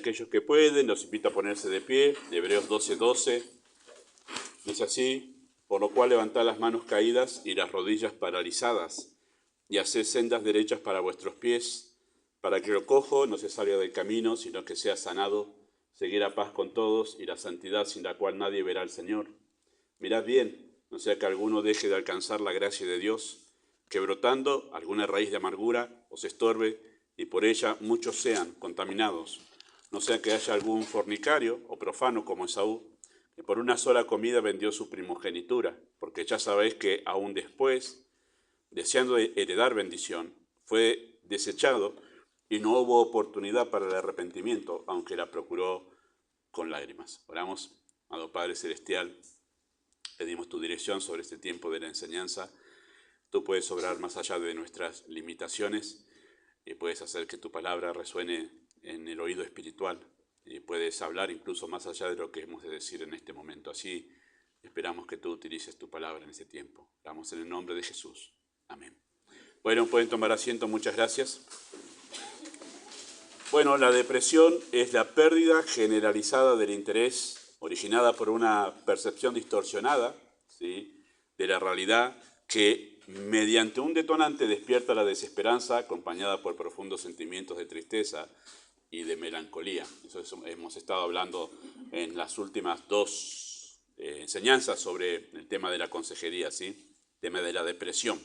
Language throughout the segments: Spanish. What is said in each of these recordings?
aquellos que pueden, los invito a ponerse de pie. Hebreos 12:12 dice así: por lo cual levantad las manos caídas y las rodillas paralizadas, y haced sendas derechas para vuestros pies, para que el cojo no se salga del camino, sino que sea sanado. Seguir a paz con todos y la santidad, sin la cual nadie verá al Señor. Mirad bien, no sea que alguno deje de alcanzar la gracia de Dios, que brotando alguna raíz de amargura os estorbe, y por ella muchos sean contaminados. No sea que haya algún fornicario o profano como Esaú, que por una sola comida vendió su primogenitura, porque ya sabéis que aún después, deseando heredar bendición, fue desechado y no hubo oportunidad para el arrepentimiento, aunque la procuró con lágrimas. Oramos. Amado Padre Celestial, pedimos tu dirección sobre este tiempo de la enseñanza. Tú puedes obrar más allá de nuestras limitaciones y puedes hacer que tu palabra resuene en el oído espiritual y puedes hablar incluso más allá de lo que hemos de decir en este momento. Así esperamos que tú utilices tu palabra en este tiempo. Oramos en el nombre de Jesús. Amén. Bueno, pueden tomar asiento. Muchas gracias. Bueno, la depresión es la pérdida generalizada del interés originada por una percepción distorsionada, ¿sí?, de la realidad, que mediante un detonante despierta la desesperanza acompañada por profundos sentimientos de tristeza y de melancolía. Eso hemos estado hablando en las últimas dos enseñanzas sobre el tema de la consejería, ¿sí?, el tema de la depresión.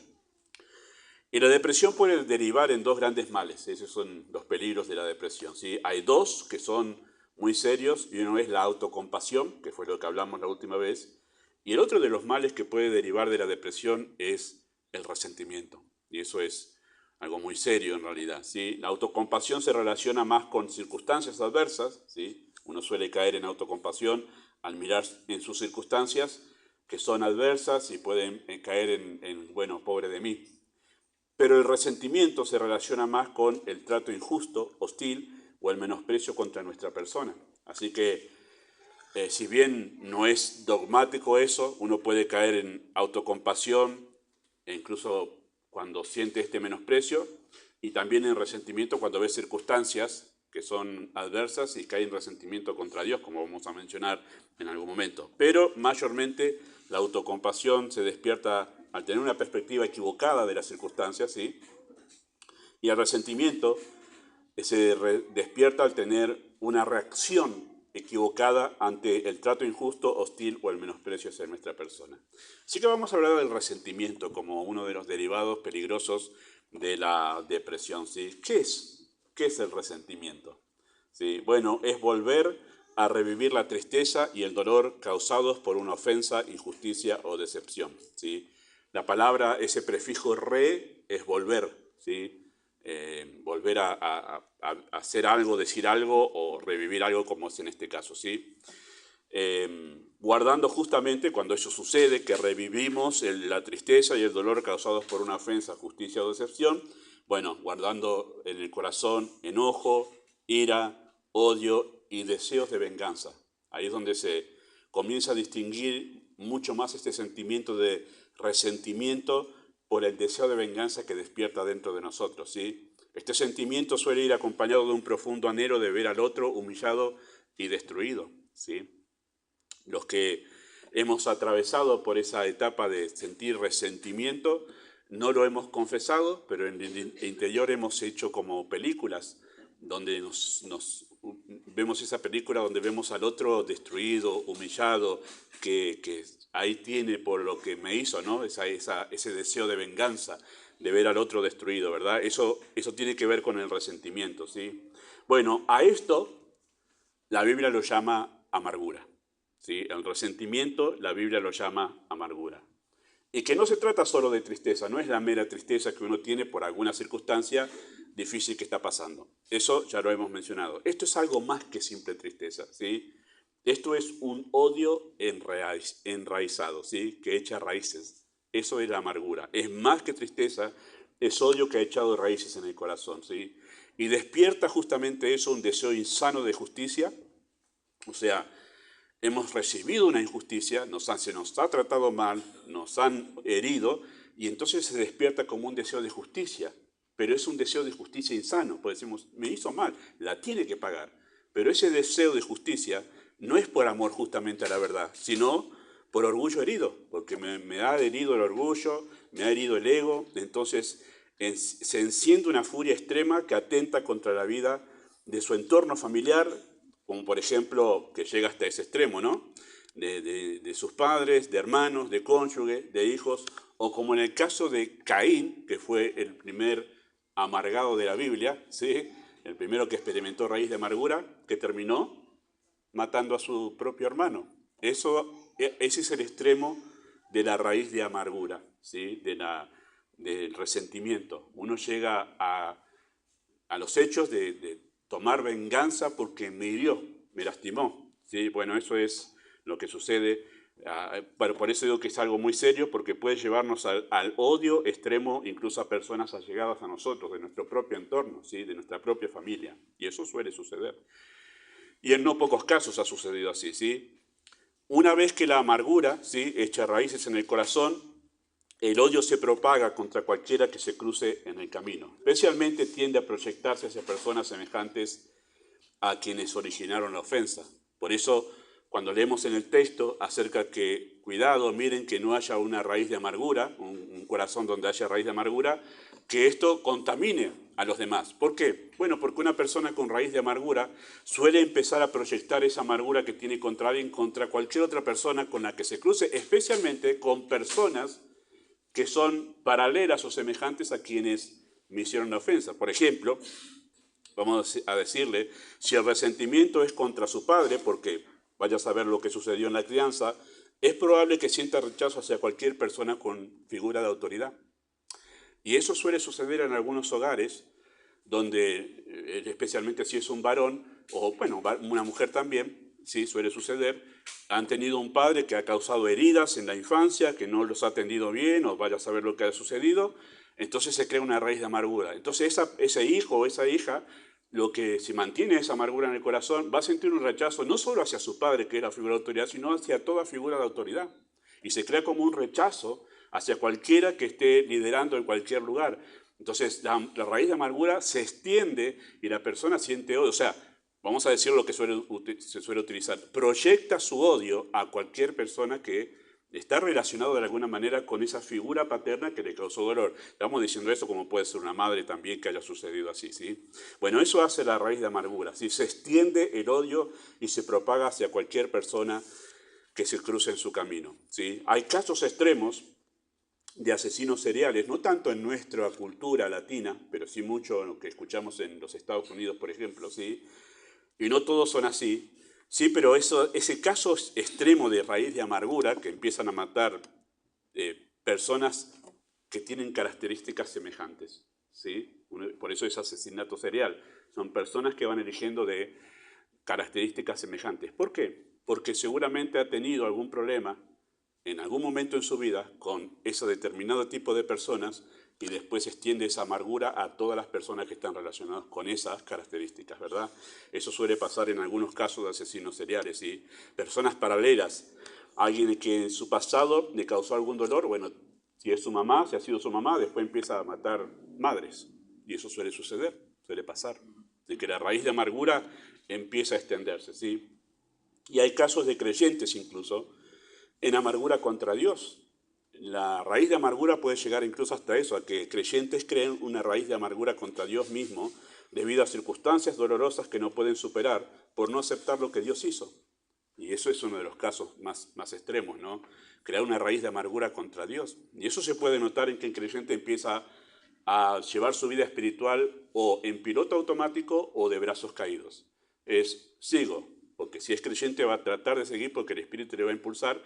Y la depresión puede derivar en dos grandes males. Esos son los peligros de la depresión, ¿sí? Hay dos que son muy serios, y uno es la autocompasión, que fue lo que hablamos la última vez, y el otro de los males que puede derivar de la depresión es el resentimiento. Y eso es algo muy serio en realidad, ¿sí? La autocompasión se relaciona más con circunstancias adversas, ¿sí? Uno suele caer en autocompasión al mirar en sus circunstancias que son adversas y pueden caer en bueno, pobre de mí. Pero el resentimiento se relaciona más con el trato injusto, hostil o el menosprecio contra nuestra persona. Así que, si bien no es dogmático eso, uno puede caer en autocompasión, e incluso cuando siente este menosprecio, y también en resentimiento cuando ve circunstancias que son adversas y cae en resentimiento contra Dios, como vamos a mencionar en algún momento. Pero mayormente la autocompasión se despierta al tener una perspectiva equivocada de las circunstancias, ¿sí? Y el resentimiento se despierta al tener una reacción equivocada ante el trato injusto, hostil o el menosprecio hacia nuestra persona. Así que vamos a hablar del resentimiento como uno de los derivados peligrosos de la depresión, ¿sí? ¿Qué es el resentimiento? ¿Sí? Bueno, es volver a revivir la tristeza y el dolor causados por una ofensa, injusticia o decepción, ¿sí? La palabra, ese prefijo re, es volver, ¿sí? Volver a hacer algo, decir algo o revivir algo, como es en este caso, ¿sí? Guardando justamente cuando eso sucede, que revivimos la tristeza y el dolor causados por una ofensa, justicia o decepción, bueno, guardando en el corazón enojo, ira, odio y deseos de venganza. Ahí es donde se comienza a distinguir mucho más este sentimiento de resentimiento por el deseo de venganza que despierta dentro de nosotros, ¿sí? Este sentimiento suele ir acompañado de un profundo anhelo de ver al otro humillado y destruido, ¿sí? Los que hemos atravesado por esa etapa de sentir resentimiento, no lo hemos confesado, pero en el interior hemos hecho como películas, donde vemos esa película donde vemos al otro destruido, humillado, que ahí tiene por lo que me hizo, ¿no? Ese deseo de venganza, de ver al otro destruido, ¿verdad? Eso tiene que ver con el resentimiento, ¿sí? Bueno, a esto la Biblia lo llama amargura, ¿sí? El resentimiento, la Biblia lo llama amargura. Y que no se trata solo de tristeza, no es la mera tristeza que uno tiene por alguna circunstancia difícil que está pasando. Eso ya lo hemos mencionado. Esto es algo más que simple tristeza, ¿sí? Esto es un odio enraizado, ¿sí? Que echa raíces. Eso es la amargura. Es más que tristeza, es odio que ha echado raíces en el corazón, ¿sí? Y despierta justamente eso, un deseo insano de justicia. O sea, hemos recibido una injusticia, se nos ha tratado mal, nos han herido, y entonces se despierta como un deseo de justicia. Pero es un deseo de justicia insano, pues decimos, me hizo mal, la tiene que pagar. Pero ese deseo de justicia no es por amor justamente a la verdad, sino por orgullo herido, porque me ha herido el orgullo, me ha herido el ego, entonces se enciende una furia extrema que atenta contra la vida de su entorno familiar, como por ejemplo, que llega hasta ese extremo, ¿no? De sus padres, de hermanos, de cónyuge, de hijos, o como en el caso de Caín, que fue el primer amargado de la Biblia, ¿sí? El primero que experimentó raíz de amargura, que terminó matando a su propio hermano. Ese es el extremo de la raíz de amargura, ¿sí? Del resentimiento. Uno llega a los hechos de tomar venganza porque me hirió, me lastimó, ¿sí? Bueno, eso es lo que sucede. Pero por eso digo que es algo muy serio, porque puede llevarnos al odio extremo incluso a personas allegadas a nosotros, de nuestro propio entorno, ¿sí? De nuestra propia familia. Y eso suele suceder. Y en no pocos casos ha sucedido así, ¿sí? Una vez que la amargura, ¿sí?, echa raíces en el corazón, el odio se propaga contra cualquiera que se cruce en el camino. Especialmente tiende a proyectarse hacia personas semejantes a quienes originaron la ofensa. Por eso, cuando leemos en el texto acerca que, cuidado, miren que no haya una raíz de amargura, un corazón donde haya raíz de amargura, que esto contamine a los demás. ¿Por qué? Bueno, porque una persona con raíz de amargura suele empezar a proyectar esa amargura que tiene contra alguien, contra cualquier otra persona con la que se cruce, especialmente con personas que son paralelas o semejantes a quienes me hicieron la ofensa. Por ejemplo, vamos a decirle, si el resentimiento es contra su padre, porque vaya a saber lo que sucedió en la crianza, es probable que sienta rechazo hacia cualquier persona con figura de autoridad. Y eso suele suceder en algunos hogares, donde, especialmente si es un varón, o bueno, una mujer también, sí, suele suceder, han tenido un padre que ha causado heridas en la infancia, que no los ha atendido bien, o vaya a saber lo que ha sucedido, entonces se crea una raíz de amargura. Entonces ese hijo o esa hija, lo que si mantiene esa amargura en el corazón, va a sentir un rechazo no solo hacia su padre, que es la figura de autoridad, sino hacia toda figura de autoridad. Y se crea como un rechazo hacia cualquiera que esté liderando en cualquier lugar. Entonces la raíz de amargura se extiende y la persona siente odio. O sea, vamos a decir lo que se suele utilizar, proyecta su odio a cualquier persona que está relacionado de alguna manera con esa figura paterna que le causó dolor. Estamos diciendo eso como puede ser una madre también que haya sucedido así, ¿sí? Bueno, eso hace la raíz de amargura, ¿sí? Se extiende el odio y se propaga hacia cualquier persona que se cruce en su camino, ¿sí? Hay casos extremos de asesinos seriales, no tanto en nuestra cultura latina, pero sí mucho lo que escuchamos en los Estados Unidos, por ejemplo, ¿sí? Y no todos son así, sí, pero ese caso extremo de raíz de amargura, que empiezan a matar personas que tienen características semejantes, ¿sí? Por eso es asesinato serial. Son personas que van eligiendo de características semejantes. ¿Por qué? Porque seguramente ha tenido algún problema en algún momento en su vida con ese determinado tipo de personas y después extiende esa amargura a todas las personas que están relacionadas con esas características, ¿verdad? Eso suele pasar en algunos casos de asesinos seriales y personas paralelas. Alguien que en su pasado le causó algún dolor, bueno, si es su mamá, si ha sido su mamá, después empieza a matar madres. Y eso suele suceder, suele pasar. De que la raíz de amargura empieza a extenderse, ¿sí? Y hay casos de creyentes incluso en amargura contra Dios. La raíz de amargura puede llegar incluso hasta eso, a que creyentes creen una raíz de amargura contra Dios mismo debido a circunstancias dolorosas que no pueden superar por no aceptar lo que Dios hizo. Y eso es uno de los casos más extremos, ¿no? Crear una raíz de amargura contra Dios. Y eso se puede notar en que el creyente empieza a llevar su vida espiritual o en piloto automático o de brazos caídos. Sigo, porque si es creyente va a tratar de seguir porque el Espíritu le va a impulsar,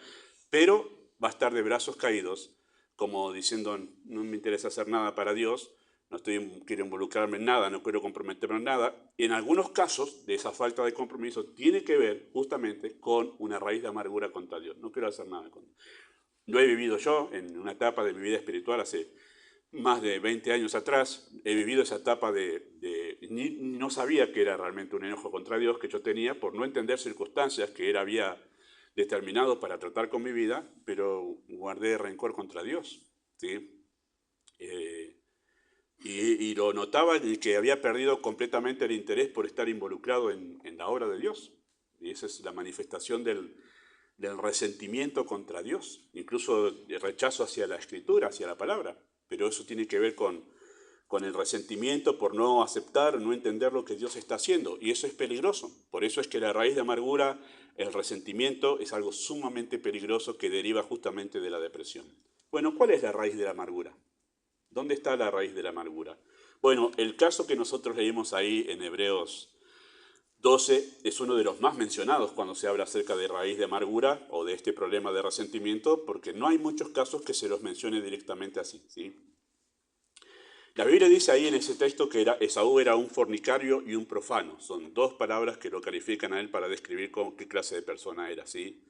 pero va a estar de brazos caídos, como diciendo, no me interesa hacer nada para Dios, no quiero involucrarme en nada, no quiero comprometerme en nada. Y en algunos casos de esa falta de compromiso tiene que ver justamente con una raíz de amargura contra Dios. No quiero hacer nada con Dios. Lo he vivido yo en una etapa de mi vida espiritual hace más de 20 años atrás. He vivido esa etapa no sabía que era realmente un enojo contra Dios que yo tenía por no entender circunstancias que Él había determinado para tratar con mi vida, pero guardé rencor contra Dios, ¿sí? y lo notaba en que había perdido completamente el interés por estar involucrado en la obra de Dios. Y esa es la manifestación del resentimiento contra Dios, incluso el rechazo hacia la Escritura, hacia la palabra. Pero eso tiene que ver con el resentimiento por no aceptar, no entender lo que Dios está haciendo. Y eso es peligroso. Por eso es que la raíz de amargura, el resentimiento, es algo sumamente peligroso que deriva justamente de la depresión. Bueno, ¿cuál es la raíz de la amargura? ¿Dónde está la raíz de la amargura? Bueno, el caso que nosotros leímos ahí en Hebreos 12 es uno de los más mencionados cuando se habla acerca de raíz de amargura o de este problema de resentimiento, porque no hay muchos casos que se los mencione directamente así, ¿sí? La Biblia dice ahí en ese texto que Esaú era un fornicario y un profano. Son dos palabras que lo califican a él para describir qué clase de persona era, ¿sí?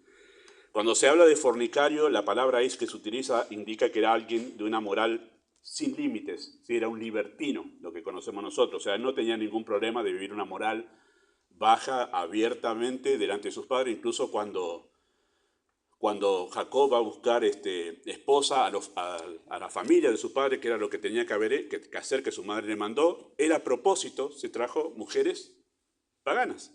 Cuando se habla de fornicario, la palabra que se utiliza indica que era alguien de una moral sin límites, ¿sí? Era un libertino, lo que conocemos nosotros. O sea, él no tenía ningún problema de vivir una moral baja abiertamente delante de sus padres, incluso cuando Jacob va a buscar esposa a la familia de su padre, que era lo que tenía que hacer, que su madre le mandó, él a propósito se trajo mujeres paganas.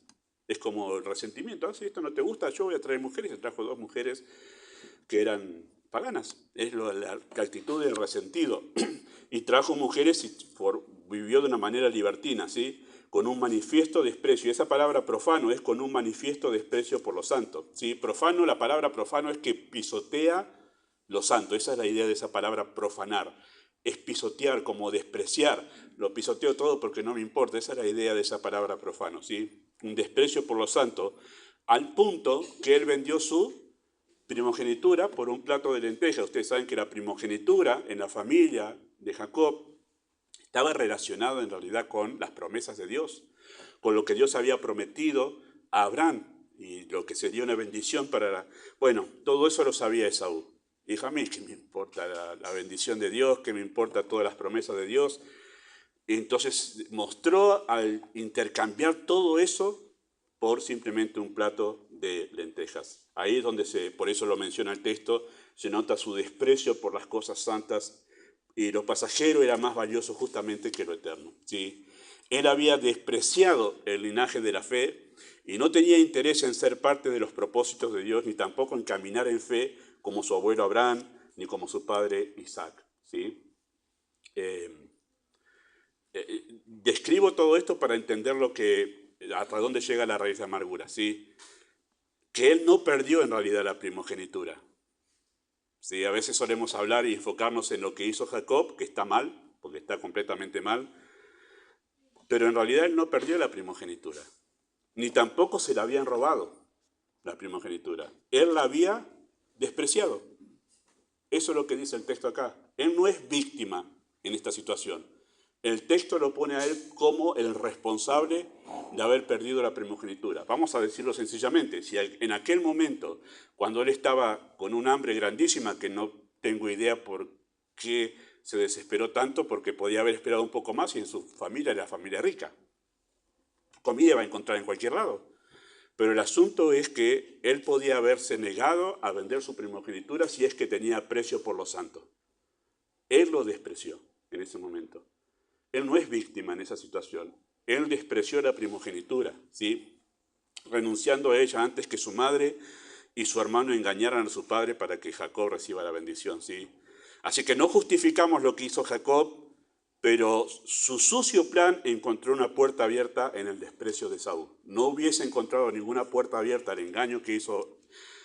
Es como el resentimiento. Si esto no te gusta, yo voy a traer mujeres. Se trajo dos mujeres que eran paganas. Es la actitud del resentido. Y trajo mujeres y vivió de una manera libertina, ¿sí? Con un manifiesto desprecio. Y esa palabra profano es con un manifiesto desprecio por lo santo, ¿sí? Profano, la palabra profano es que pisotea lo santo. Esa es la idea de esa palabra profanar. Es pisotear, como despreciar. Lo pisoteo todo porque no me importa. Esa es la idea de esa palabra profano, ¿sí? Un desprecio por lo santo, al punto que él vendió su primogenitura por un plato de lentejas. Ustedes saben que la primogenitura en la familia de Jacob estaba relacionado en realidad con las promesas de Dios, con lo que Dios había prometido a Abraham y lo que sería una bendición para Bueno, todo eso lo sabía Esaú. Y dijo, a mí, ¿qué me importa la bendición de Dios? ¿Qué me importa todas las promesas de Dios? Y entonces mostró al intercambiar todo eso por simplemente un plato de lentejas. Ahí es donde por eso lo menciona el texto, se nota su desprecio por las cosas santas y lo pasajero era más valioso justamente que lo eterno, ¿sí? Él había despreciado el linaje de la fe y no tenía interés en ser parte de los propósitos de Dios, ni tampoco en caminar en fe como su abuelo Abraham, ni como su padre Isaac, ¿sí? Describo todo esto para entender hasta dónde llega la raíz de amargura, ¿sí? Que él no perdió en realidad la primogenitura. ¿Sí? A veces solemos hablar y enfocarnos en lo que hizo Jacob, que está mal, porque está completamente mal, pero en realidad él no perdió la primogenitura, ni tampoco se la habían robado la primogenitura. Él la había despreciado. Eso es lo que dice el texto acá. Él no es víctima en esta situación. El texto lo pone a él como el responsable de haber perdido la primogenitura. Vamos a decirlo sencillamente. Si en aquel momento, cuando él estaba con un hambre grandísima, que no tengo idea por qué se desesperó tanto, porque podía haber esperado un poco más y en su familia era familia rica. Comida va a encontrar en cualquier lado. Pero el asunto es que él podía haberse negado a vender su primogenitura si es que tenía aprecio por lo santo. Él lo despreció en ese momento. Él no es víctima en esa situación. Él despreció la primogenitura, ¿sí? Renunciando a ella antes que su madre y su hermano engañaran a su padre para que Jacob reciba la bendición, ¿sí? Así que no justificamos lo que hizo Jacob, pero su sucio plan encontró una puerta abierta en el desprecio de Esaú. No hubiese encontrado ninguna puerta abierta al engaño que hizo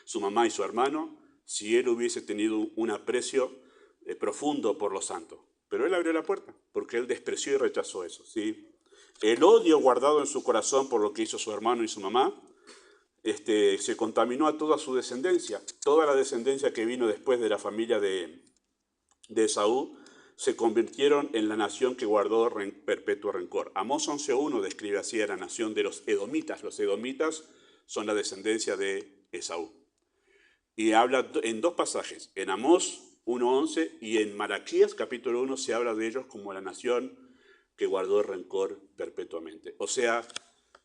su mamá y su hermano si él hubiese tenido un aprecio profundo por lo santo. Pero él abrió la puerta porque él despreció y rechazó eso, ¿sí? El odio guardado en su corazón por lo que hizo su hermano y su mamá se contaminó a toda su descendencia. Toda la descendencia que vino después de la familia de Esaú se convirtieron en la nación que guardó perpetuo rencor. Amós 11.1 describe así a la nación de los edomitas. Los edomitas son la descendencia de Esaú. Y habla en dos pasajes, en Amós 1.11 y en Malaquías capítulo 1 se habla de ellos como la nación que guardó rencor perpetuamente. O sea,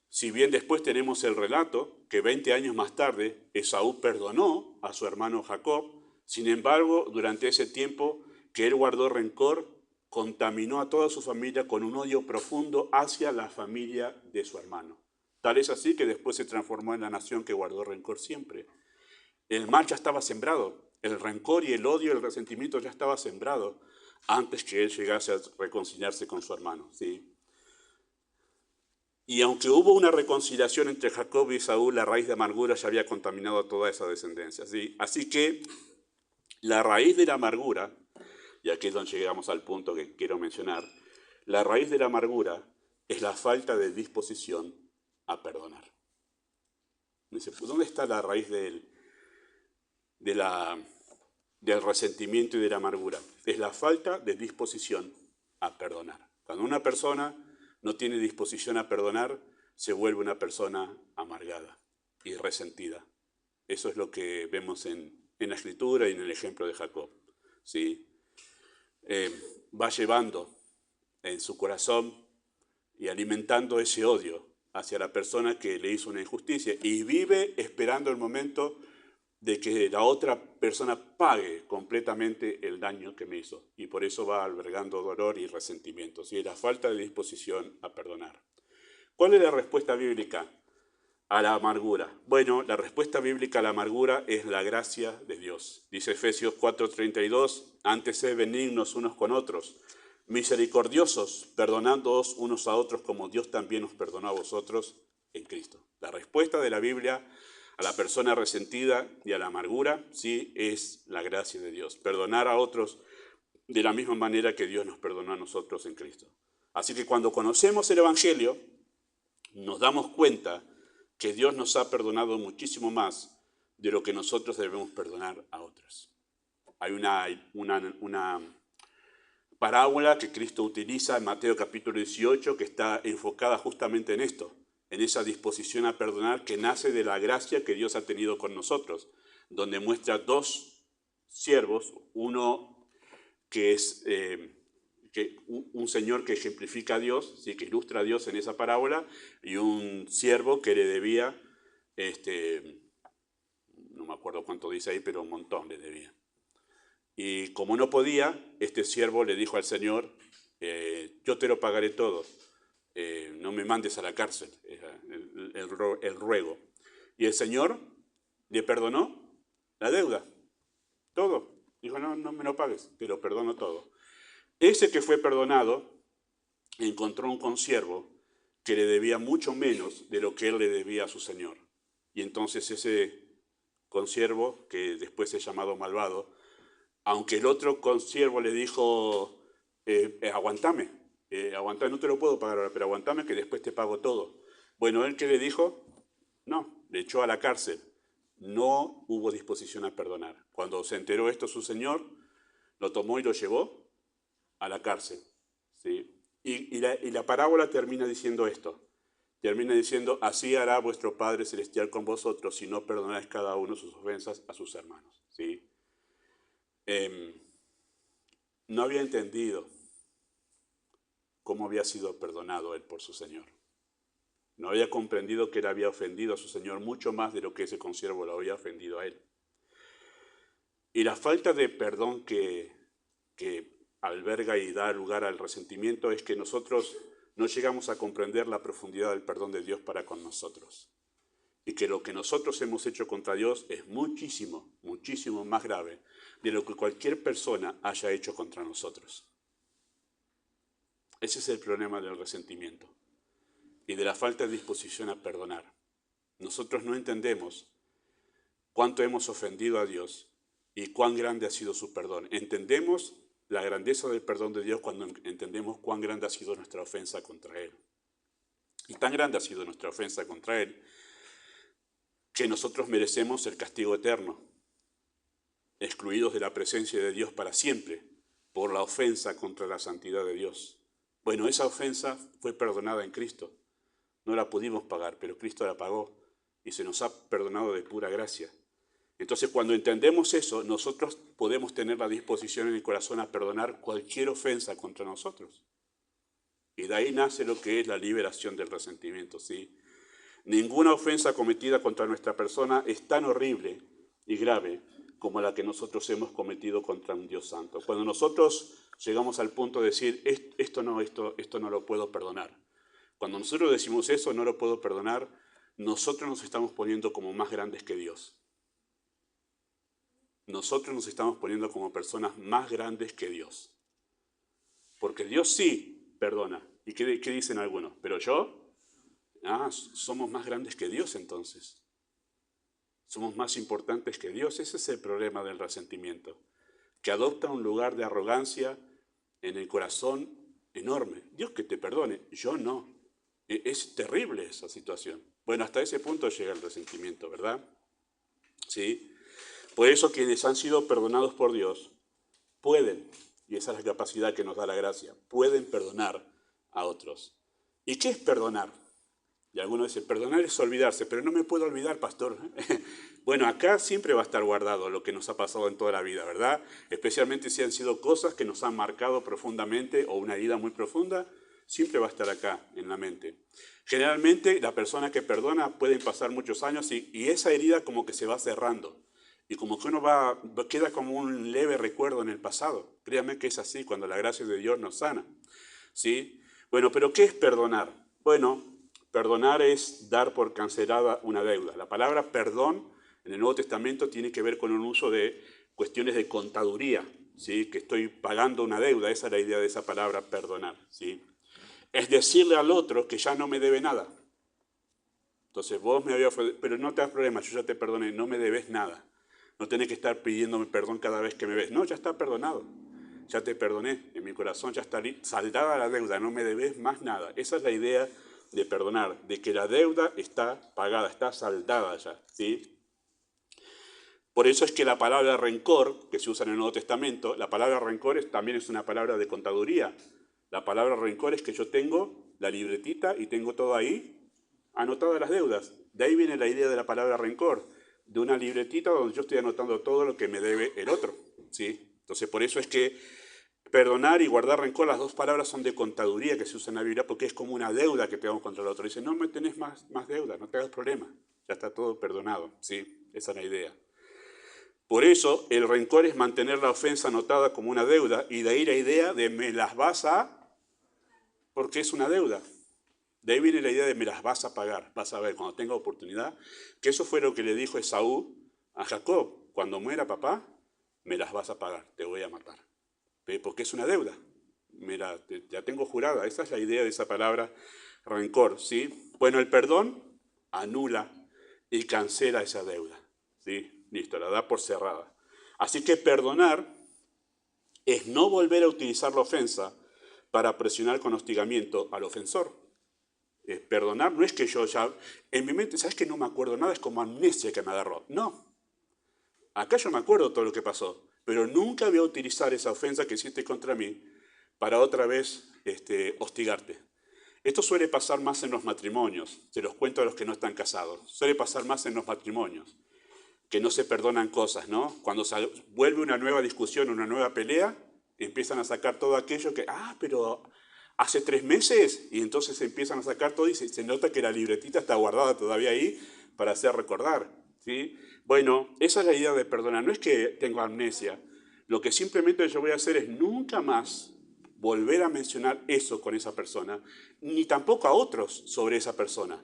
si bien después tenemos el relato que 20 años más tarde Esaú perdonó a su hermano Jacob, sin embargo, durante ese tiempo que él guardó rencor, contaminó a toda su familia con un odio profundo hacia la familia de su hermano. Tal es así que después se transformó en la nación que guardó rencor siempre. El mal ya estaba sembrado, el rencor y el odio, el resentimiento ya estaba sembrado antes que él llegase a reconciliarse con su hermano, ¿sí? Y aunque hubo una reconciliación entre Jacob y Saúl, la raíz de amargura ya había contaminado a toda esa descendencia, ¿sí? Así que la raíz de la amargura, y aquí es donde llegamos al punto que quiero mencionar, la raíz de la amargura es la falta de disposición a perdonar. Dice, ¿dónde está la raíz del resentimiento y de la amargura? Es la falta de disposición a perdonar. Cuando una persona no tiene disposición a perdonar, se vuelve una persona amargada y resentida. Eso es lo que vemos en la Escritura y en el ejemplo de Jacob, ¿sí? Va llevando en su corazón y alimentando ese odio hacia la persona que le hizo una injusticia y vive esperando el momento de que la otra persona pague completamente el daño que me hizo. Y por eso va albergando dolor y resentimiento, ¿sí? La falta de disposición a perdonar. ¿Cuál es la respuesta bíblica a la amargura? Bueno, la respuesta bíblica a la amargura es la gracia de Dios. Dice Efesios 4:32, antes sed benignos unos con otros, misericordiosos, perdonándoos unos a otros como Dios también os perdonó a vosotros en Cristo. La respuesta de la Biblia a la persona resentida y a la amargura, sí, es la gracia de Dios. Perdonar a otros de la misma manera que Dios nos perdonó a nosotros en Cristo. Así que cuando conocemos el Evangelio, nos damos cuenta que Dios nos ha perdonado muchísimo más de lo que nosotros debemos perdonar a otros. Hay una parábola que Cristo utiliza en Mateo capítulo 18 que está enfocada justamente en esto, en esa disposición a perdonar que nace de la gracia que Dios ha tenido con nosotros, donde muestra dos siervos, uno que es un señor que ejemplifica a Dios, ¿sí? Que ilustra a Dios en esa parábola, y un siervo que le debía, no me acuerdo cuánto dice ahí, pero un montón le debía. Y como no podía, este siervo le dijo al Señor, yo te lo pagaré todo, no me mandes a la cárcel, el ruego. Y el Señor le perdonó la deuda, todo. Dijo, no me lo pagues, te lo perdono todo. Ese que fue perdonado encontró un consiervo que le debía mucho menos de lo que él le debía a su señor. Y entonces ese consiervo, que después es llamado malvado, aunque el otro consiervo le dijo, aguantame, no te lo puedo pagar ahora, pero aguantame que después te pago todo. Bueno, ¿él qué le dijo? No, le echó a la cárcel. No hubo disposición a perdonar. Cuando se enteró esto su señor, lo tomó y lo llevó a la cárcel, ¿sí? Y la parábola termina diciendo esto. Termina diciendo, así hará vuestro Padre Celestial con vosotros si no perdonáis cada uno sus ofensas a sus hermanos, ¿sí? No había entendido cómo había sido perdonado él por su Señor. No había comprendido que él había ofendido a su Señor mucho más de lo que ese consiervo lo había ofendido a él. Y la falta de perdón que alberga y da lugar al resentimiento es que nosotros no llegamos a comprender la profundidad del perdón de Dios para con nosotros. Y que lo que nosotros hemos hecho contra Dios es muchísimo, muchísimo más grave de lo que cualquier persona haya hecho contra nosotros. Ese es el problema del resentimiento y de la falta de disposición a perdonar. Nosotros no entendemos cuánto hemos ofendido a Dios y cuán grande ha sido su perdón. Entendemos la grandeza del perdón de Dios cuando entendemos cuán grande ha sido nuestra ofensa contra Él. Y tan grande ha sido nuestra ofensa contra Él que nosotros merecemos el castigo eterno, excluidos de la presencia de Dios para siempre por la ofensa contra la santidad de Dios. Bueno, esa ofensa fue perdonada en Cristo. No la pudimos pagar, pero Cristo la pagó y se nos ha perdonado de pura gracia. Entonces, cuando entendemos eso, nosotros podemos tener la disposición en el corazón a perdonar cualquier ofensa contra nosotros. Y de ahí nace lo que es la liberación del resentimiento, ¿sí? Ninguna ofensa cometida contra nuestra persona es tan horrible y grave como la que nosotros hemos cometido contra un Dios santo. Cuando nosotros llegamos al punto de decir, esto no lo puedo perdonar. Cuando nosotros decimos eso, no lo puedo perdonar, nosotros nos estamos poniendo como más grandes que Dios. Nosotros nos estamos poniendo como personas más grandes que Dios. Porque Dios sí perdona. ¿Y qué dicen algunos? ¿Pero yo? Somos más grandes que Dios entonces. Somos más importantes que Dios. Ese es el problema del resentimiento. Que adopta un lugar de arrogancia en el corazón enorme. Dios que te perdone, yo no. Es terrible esa situación. Bueno, hasta ese punto llega el resentimiento, ¿verdad? ¿Sí? Por eso quienes han sido perdonados por Dios pueden, y esa es la capacidad que nos da la gracia, pueden perdonar a otros. ¿Y qué es perdonar? Y algunos dicen, perdonar es olvidarse, pero no me puedo olvidar, pastor. Bueno, acá siempre va a estar guardado lo que nos ha pasado en toda la vida, ¿verdad? Especialmente si han sido cosas que nos han marcado profundamente o una herida muy profunda, siempre va a estar acá en la mente. Generalmente la persona que perdona pueden pasar muchos años y esa herida como que se va cerrando. Y como que uno queda como un leve recuerdo en el pasado. Créanme que es así cuando la gracia de Dios nos sana. ¿Sí? Bueno, pero ¿qué es perdonar? Bueno, perdonar es dar por cancelada una deuda. La palabra perdón en el Nuevo Testamento tiene que ver con un uso de cuestiones de contaduría, ¿sí? Que estoy pagando una deuda, esa es la idea de esa palabra perdonar, ¿sí? Es decirle al otro que ya no me debe nada. Entonces vos me habías, pero no te das problema, yo ya te perdoné, no me debes nada. No tenés que estar pidiéndome perdón cada vez que me ves. No, ya está perdonado. Ya te perdoné, en mi corazón ya está saldada la deuda, no me debes más nada. Esa es la idea de perdonar, de que la deuda está pagada, está saldada ya, ¿sí? Por eso es que la palabra rencor, que se usa en el Nuevo Testamento, la palabra rencor también es una palabra de contaduría. La palabra rencor es que yo tengo la libretita y tengo todo ahí, anotadas las deudas. De ahí viene la idea de la palabra rencor, de una libretita donde yo estoy anotando todo lo que me debe el otro, ¿sí? Entonces por eso es que perdonar y guardar rencor, las dos palabras son de contaduría que se usan en la Biblia porque es como una deuda que tenemos contra el otro. Dice, no me tenés más deuda, no te hagas problema, ya está todo perdonado, ¿sí? Esa es la idea. Por eso el rencor es mantener la ofensa anotada como una deuda y de ahí la idea de me las vas a, porque es una deuda. De ahí viene la idea de me las vas a pagar, vas a ver cuando tenga oportunidad, que eso fue lo que le dijo Esaú a Jacob, cuando muera papá, me las vas a pagar, te voy a matar. Porque es una deuda. Mira, ya tengo jurada. Esa es la idea de esa palabra rencor, ¿sí? Bueno, el perdón anula y cancela esa deuda, ¿sí? Listo, la da por cerrada. Así que perdonar es no volver a utilizar la ofensa para presionar con hostigamiento al ofensor. Perdonar no es que yo ya, en mi mente, ¿sabes que no me acuerdo nada? Es como amnesia que me agarró. No. Acá yo me acuerdo todo lo que pasó, pero nunca voy a utilizar esa ofensa que hiciste contra mí para otra vez hostigarte. Esto suele pasar más en los matrimonios, se los cuento a los que no están casados, suele pasar más en los matrimonios, que no se perdonan cosas, ¿no? Cuando vuelve una nueva discusión, una nueva pelea, empiezan a sacar todo aquello que, pero hace 3 meses, y entonces empiezan a sacar todo y se nota que la libretita está guardada todavía ahí para hacer recordar, ¿sí? Bueno, esa es la idea de perdonar. No es que tengo amnesia. Lo que simplemente yo voy a hacer es nunca más volver a mencionar eso con esa persona, ni tampoco a otros sobre esa persona.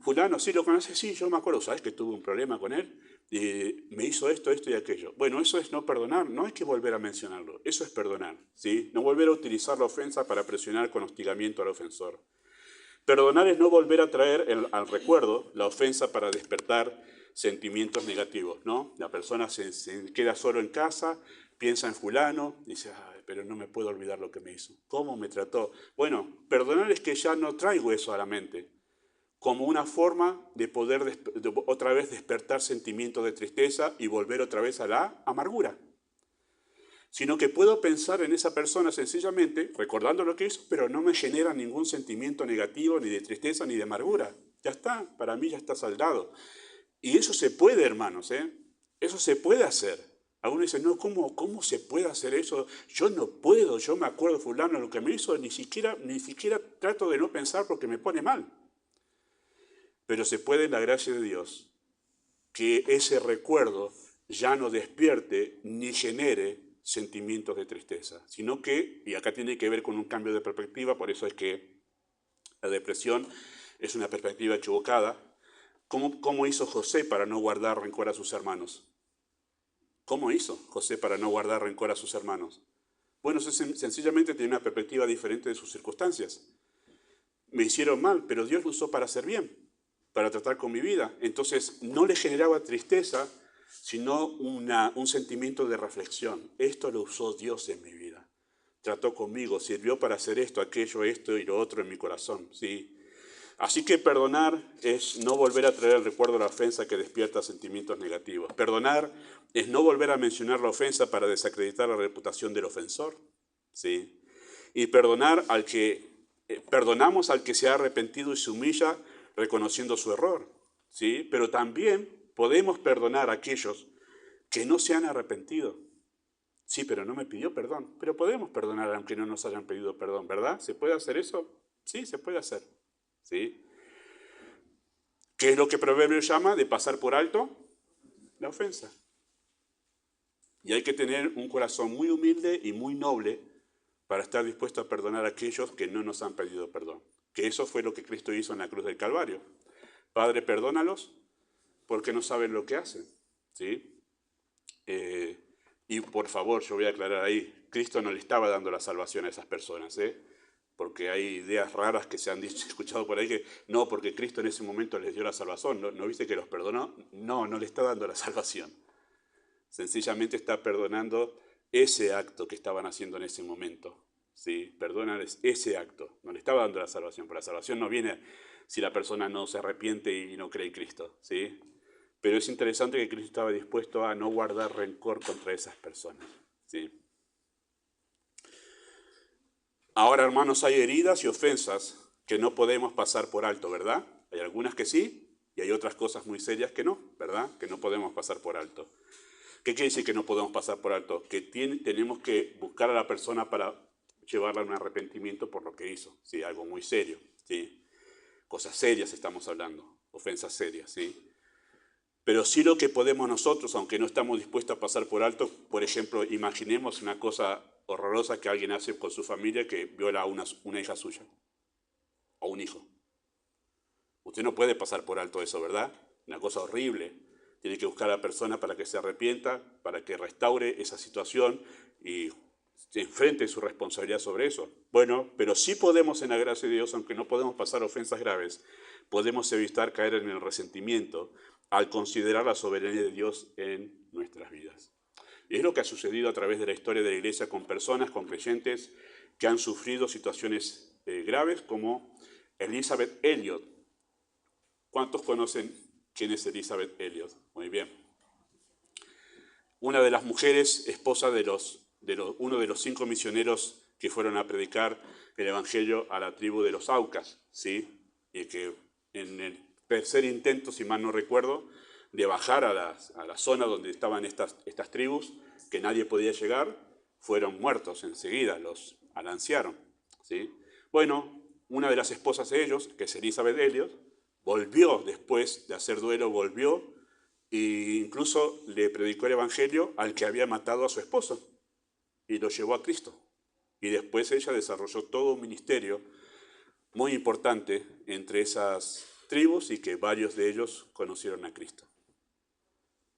Fulano, sí lo conoces, sí, yo me acuerdo, ¿sabes que tuve un problema con él? Me hizo esto y aquello. Bueno, eso es no perdonar, no hay que volver a mencionarlo, eso es perdonar, ¿sí? No volver a utilizar la ofensa para presionar con hostigamiento al ofensor. Perdonar es no volver a traer al recuerdo la ofensa para despertar sentimientos negativos, ¿no? La persona se queda solo en casa, piensa en fulano, dice, pero no me puedo olvidar lo que me hizo. ¿Cómo me trató? Bueno, perdonar es que ya no traigo eso a la mente, como una forma de poder otra vez despertar sentimientos de tristeza y volver otra vez a la amargura. Sino que puedo pensar en esa persona sencillamente, recordando lo que hizo, pero no me genera ningún sentimiento negativo, ni de tristeza, ni de amargura. Ya está, para mí ya está saldado. Y eso se puede, hermanos, ¿eh? Eso se puede hacer. Algunos dicen, no, ¿cómo se puede hacer eso? Yo no puedo, yo me acuerdo fulano lo que me hizo, ni siquiera trato de no pensar porque me pone mal. Pero se puede en la gracia de Dios que ese recuerdo ya no despierte ni genere sentimientos de tristeza, sino que, y acá tiene que ver con un cambio de perspectiva, por eso es que la depresión es una perspectiva equivocada. ¿Cómo hizo José para no guardar rencor a sus hermanos? ¿Cómo hizo José para no guardar rencor a sus hermanos? Bueno, sencillamente tenía una perspectiva diferente de sus circunstancias. Me hicieron mal, pero Dios lo usó para hacer bien, para tratar con mi vida. Entonces no le generaba tristeza, sino un sentimiento de reflexión. Esto lo usó Dios en mi vida. Trató conmigo, sirvió para hacer esto, aquello, esto y lo otro en mi corazón. ¿Sí? Así que perdonar es no volver a traer el recuerdo de la ofensa que despierta sentimientos negativos. Perdonar es no volver a mencionar la ofensa para desacreditar la reputación del ofensor. ¿Sí? Y perdonamos al que se ha arrepentido y se humilla reconociendo su error. ¿Sí? Pero también podemos perdonar a aquellos que no se han arrepentido. Sí, pero no me pidió perdón. Pero podemos perdonar aunque no nos hayan pedido perdón, ¿verdad? ¿Se puede hacer eso? Sí, se puede hacer. ¿Sí? ¿Qué es lo que Proverbios llama de pasar por alto? La ofensa. Y hay que tener un corazón muy humilde y muy noble para estar dispuesto a perdonar a aquellos que no nos han pedido perdón. Que eso fue lo que Cristo hizo en la cruz del Calvario. Padre, perdónalos porque no saben lo que hacen. ¿Sí? Y por favor, yo voy a aclarar ahí, Cristo no le estaba dando la salvación a esas personas, porque hay ideas raras que se han escuchado por ahí que no, porque Cristo en ese momento les dio la salvación. ¿No viste que los perdonó? No, no le está dando la salvación. Sencillamente está perdonando ese acto que estaban haciendo en ese momento. ¿Sí? Perdónales ese acto. No le estaba dando la salvación, pero la salvación no viene si la persona no se arrepiente y no cree en Cristo. ¿Sí? Pero es interesante que Cristo estaba dispuesto a no guardar rencor contra esas personas. ¿Sí? Ahora, hermanos, hay heridas y ofensas que no podemos pasar por alto, ¿verdad? Hay algunas que sí y hay otras cosas muy serias que no, ¿verdad? Que no podemos pasar por alto. ¿Qué quiere decir que no podemos pasar por alto? Que tenemos que buscar a la persona para llevarla a un arrepentimiento por lo que hizo, ¿sí? Algo muy serio, ¿sí? Cosas serias estamos hablando, ofensas serias, ¿sí? Pero sí lo que podemos nosotros, aunque no estamos dispuestos a pasar por alto, por ejemplo, imaginemos una cosa horrorosa que alguien hace con su familia que viola a una hija suya o un hijo. Usted no puede pasar por alto eso, ¿verdad? Una cosa horrible. Tiene que buscar a la persona para que se arrepienta, para que restaure esa situación y se enfrente su responsabilidad sobre eso. Bueno, pero sí podemos en la gracia de Dios, aunque no podemos pasar ofensas graves, podemos evitar caer en el resentimiento al considerar la soberanía de Dios en nuestras vidas. Y es lo que ha sucedido a través de la historia de la Iglesia con personas, con creyentes que han sufrido situaciones graves como Elizabeth Elliot. ¿Cuántos conocen quién es Elizabeth Elliot? Muy bien. Una de las mujeres, esposa de uno de los 5 misioneros que fueron a predicar el Evangelio a la tribu de los Aucas, ¿sí? Y que en el tercer intento, si mal no recuerdo, de bajar a la zona donde estaban estas tribus, que nadie podía llegar, fueron muertos enseguida, los alanciaron, ¿sí? Bueno, una de las esposas de ellos, que es Elizabeth Elliot, volvió después de hacer duelo, volvió e incluso le predicó el Evangelio al que había matado a su esposo y lo llevó a Cristo. Y después ella desarrolló todo un ministerio muy importante entre esas tribus y que varios de ellos conocieron a Cristo.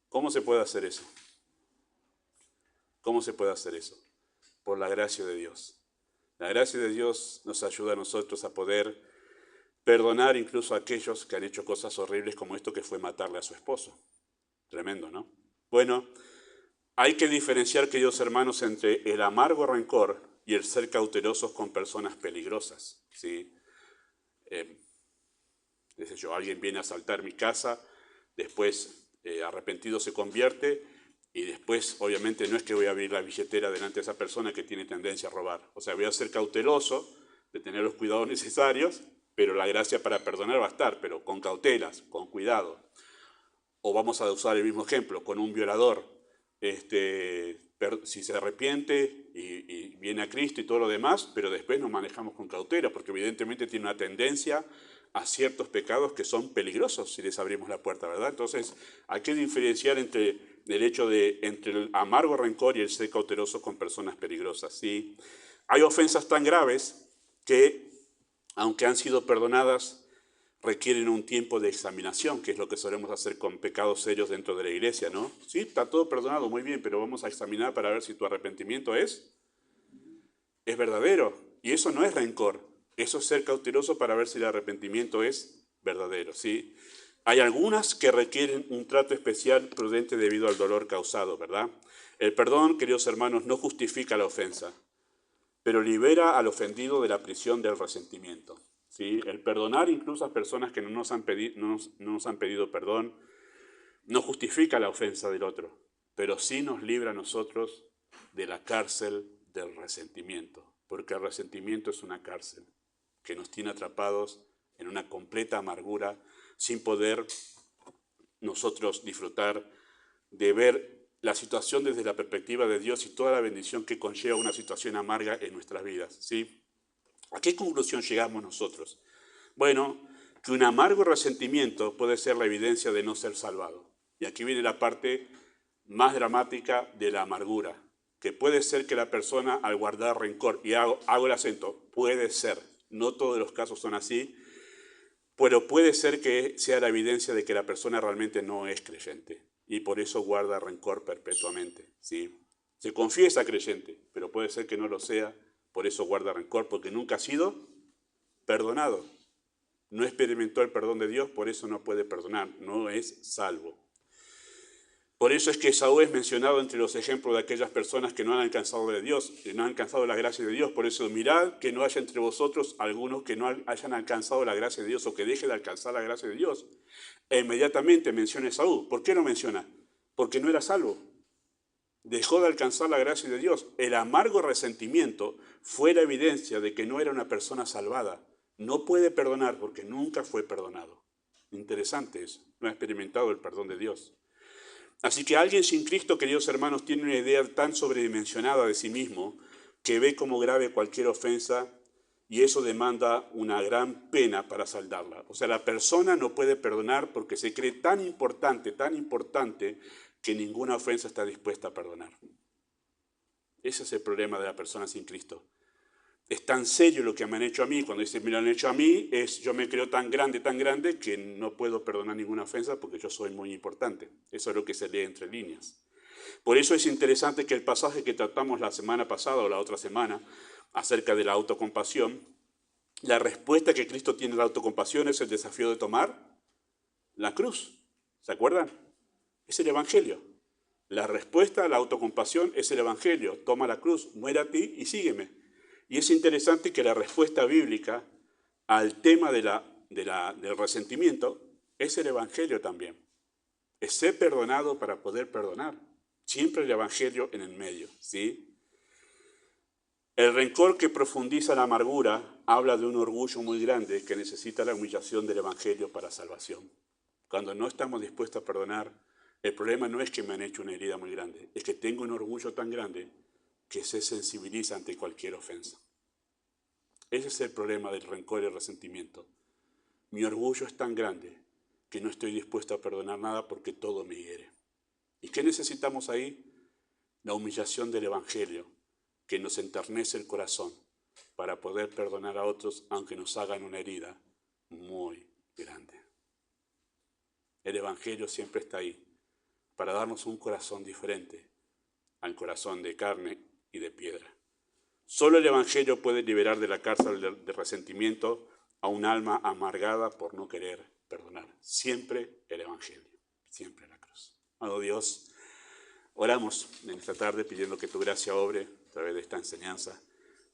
¿Cómo se puede hacer eso? ¿Cómo se puede hacer eso? Por la gracia de Dios. La gracia de Dios nos ayuda a nosotros a poder perdonar incluso a aquellos que han hecho cosas horribles como esto que fue matarle a su esposo. Tremendo, ¿no? Bueno, hay que diferenciar, queridos hermanos, entre el amargo rencor y el ser cautelosos con personas peligrosas, ¿sí? Alguien viene a asaltar mi casa, después arrepentido se convierte y después obviamente no es que voy a abrir la billetera delante de esa persona que tiene tendencia a robar. O sea, voy a ser cauteloso de tener los cuidados necesarios, pero la gracia para perdonar va a estar, pero con cautelas, con cuidado. O vamos a usar el mismo ejemplo, con un violador. Si se arrepiente y viene a Cristo y todo lo demás, pero después nos manejamos con cautela, porque evidentemente tiene una tendencia a ciertos pecados que son peligrosos si les abrimos la puerta, ¿verdad? Entonces hay que diferenciar entre el hecho de entre el amargo rencor y el ser cauteloso con personas peligrosas. ¿Sí? Hay ofensas tan graves que, aunque han sido perdonadas, requieren un tiempo de examinación, que es lo que solemos hacer con pecados serios dentro de la iglesia, ¿no? Sí, está todo perdonado, muy bien, pero vamos a examinar para ver si tu arrepentimiento es verdadero. Y eso no es rencor, eso es ser cauteloso para ver si el arrepentimiento es verdadero, ¿sí? Hay algunas que requieren un trato especial prudente debido al dolor causado, ¿verdad? El perdón, queridos hermanos, no justifica la ofensa, pero libera al ofendido de la prisión del resentimiento, ¿sí? El perdonar incluso a personas que no nos han pedido perdón no justifica la ofensa del otro, pero sí nos libra a nosotros de la cárcel del resentimiento, porque el resentimiento es una cárcel que nos tiene atrapados en una completa amargura sin poder nosotros disfrutar de ver la situación desde la perspectiva de Dios y toda la bendición que conlleva una situación amarga en nuestras vidas, ¿sí? ¿A qué conclusión llegamos nosotros? Bueno, que un amargo resentimiento puede ser la evidencia de no ser salvado. Y aquí viene la parte más dramática de la amargura, que puede ser que la persona al guardar rencor, y hago el acento, puede ser, no todos los casos son así, pero puede ser que sea la evidencia de que la persona realmente no es creyente y por eso guarda rencor perpetuamente, ¿sí? Se confiesa creyente, pero puede ser que no lo sea, por eso guarda rencor, porque nunca ha sido perdonado. No experimentó el perdón de Dios, por eso no puede perdonar, no es salvo. Por eso es que Saúl es mencionado entre los ejemplos de aquellas personas que no han alcanzado de Dios, que no han alcanzado la gracia de Dios. Por eso mirad que no haya entre vosotros algunos que no hayan alcanzado la gracia de Dios o que dejen de alcanzar la gracia de Dios. E inmediatamente menciona a Saúl. ¿Por qué lo menciona? Porque no era salvo. Dejó de alcanzar la gracia de Dios. El amargo resentimiento fue la evidencia de que no era una persona salvada. No puede perdonar porque nunca fue perdonado. Interesante eso. No ha experimentado el perdón de Dios. Así que alguien sin Cristo, queridos hermanos, tiene una idea tan sobredimensionada de sí mismo que ve como grave cualquier ofensa y eso demanda una gran pena para saldarla. O sea, la persona no puede perdonar porque se cree tan importante, que ninguna ofensa está dispuesta a perdonar. Ese es el problema de la persona sin Cristo. Es tan serio lo que me han hecho a mí, cuando dice me lo han hecho a mí, yo me creo tan grande que no puedo perdonar ninguna ofensa porque yo soy muy importante. Eso es lo que se lee entre líneas. Por eso es interesante que el pasaje que tratamos la semana pasada o la otra semana acerca de la autocompasión, la respuesta que Cristo tiene a la autocompasión es el desafío de tomar la cruz. ¿Se acuerdan? Es el Evangelio. La respuesta a la autocompasión es el Evangelio. Toma la cruz, muere a ti y sígueme. Y es interesante que la respuesta bíblica al tema del resentimiento es el Evangelio también. Es ser perdonado para poder perdonar. Siempre el Evangelio en el medio, ¿sí? El rencor que profundiza la amargura habla de un orgullo muy grande que necesita la humillación del Evangelio para salvación. Cuando no estamos dispuestos a perdonar, el problema no es que me han hecho una herida muy grande, es que tengo un orgullo tan grande que se sensibiliza ante cualquier ofensa. Ese es el problema del rencor y el resentimiento. Mi orgullo es tan grande que no estoy dispuesto a perdonar nada porque todo me hiere. ¿Y qué necesitamos ahí? La humillación del Evangelio, que nos enternece el corazón para poder perdonar a otros aunque nos hagan una herida muy grande. El Evangelio siempre está ahí para darnos un corazón diferente al corazón de carne y de piedra. Solo el Evangelio puede liberar de la cárcel de resentimiento a un alma amargada por no querer perdonar. Siempre el Evangelio, siempre la cruz. Amado Dios, oramos en esta tarde pidiendo que tu gracia obre a través de esta enseñanza.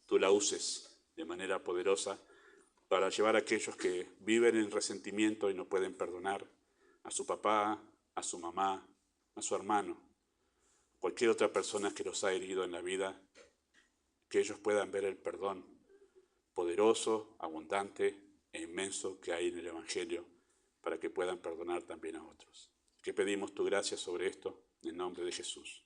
Tú la uses de manera poderosa para llevar a aquellos que viven en resentimiento y no pueden perdonar a su papá, a su mamá, a su hermano, cualquier otra persona que los ha herido en la vida, que ellos puedan ver el perdón poderoso, abundante e inmenso que hay en el Evangelio para que puedan perdonar también a otros. Que pedimos tu gracia sobre esto en el nombre de Jesús.